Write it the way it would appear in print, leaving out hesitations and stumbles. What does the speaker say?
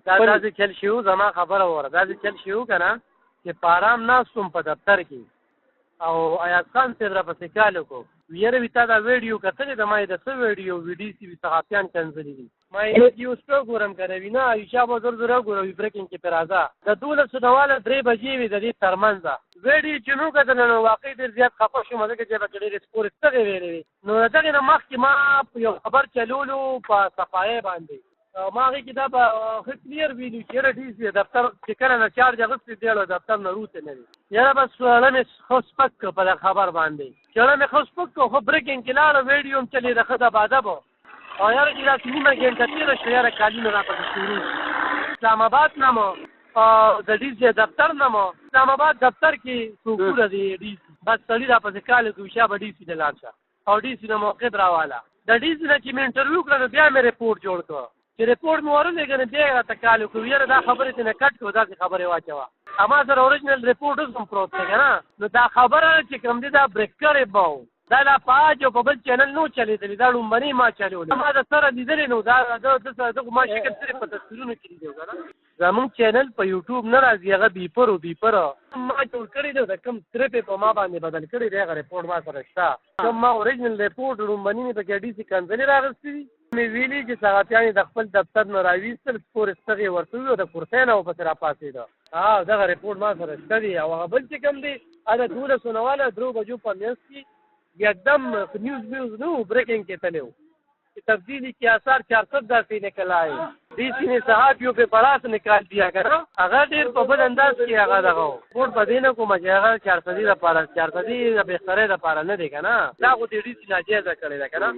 دا داسې چل شي و زما خبره وره داسې چل شي و که نه چې په ارام ناستم په دفتر کې او ایاز خان صاحب راپسې کال وکړو یاره وي تا دا ویډیو کتلې ده ما یې د څه ویډیو ویډي صحافیان کنځلي دي ما یې یو سپه ګورم که نه وي نه عایشه به زر زر وګوره وي برېکینګ کې پرې راځه د 12 ډواله 3 بجې وي د دې ترمنځه ویډیو چې نو کتله نو واقعي ډېر زیات خفه شوم ځکه چې پکې ډېرې سپورې ستغې ویلې وې نو د دغې نه مخکې ما یو خبر چلولو په صفایي باندې ما هغې کې دا به ښه کلیر ویلو چې یاره ډي سي دفتر چې کله نه چارج اخیستی دی له دفتر نه روته نه وي یاره بس زړه مې ښه سپک کړه په دغه خبر باندې زړه مې ښه سپک کړه خو برېکینګ کې لاړه ویډیو هم چلېده ښه ده باده به او یاره چې داسې نیمه ګنټه تېره شوه یاره کالي مې راپسې شروع اسلام آباد نه مو د ډي سي دفتر نه مو اسلام آباد دفتر کې څوکونه دي ډي سي بس سړي راپسې کال وکړي شا به ډي سي ته لاړ شه او ډي سي نه موقف راواله د ډي سي نه چې مې انټرویو کړه نو بیا مې رپورټ جوړ کړ چې رپورټ مې ورولېږه نو بیا یې راته کال وکړو یاره دا خبرې ته نه کټ کړو داسې خبرې واچوه اما سره اوریجنل رپورټ اوس هم پروت دی که نه نو دا خبره چې کوم دی دا بریکر به و دا لا په اج او په بل چینل نو چلېدلې دا لومبنۍ ما چلولې ما د سره لیدلې نو دا دغه ما شکل صرف په تصویرونو کې لیدی که نه زمونږ چینل په یوټیوب نه راځي هغه بیپر ما جوړ کړی دی د کوم سکرپ یې په ما باندې بدل کړی دی هغه رپورټ ما سره شته کوم ما اوریجنل رپورټ لومبني مې پکې ډي سي کنځلې راغستې دي مې ویلي چې صحافیان یې د خپل دفتر نه راویستل سپورې ستغې ورته وي او د کرسۍ نه ورپسې راپاڅېده دغه رپورټ ما سره شته دی او هغه بل چې کوم دی هغه د 12 نواله 3 بجو په میاشت کې एकदम न्यूज नू ब्रेकिंग के तले तब्दीली के आसार 410 से निकल आए डीसी ने सहाफियों पे बड़ा से निकाल दिया करो अगर देर पबल अंदाज किया गया हो वोट बदेने को मजा 400 दा पारा 400 दा बेखरे दा पारा न देखा ना ला को डीसी नाजायज करेगा ना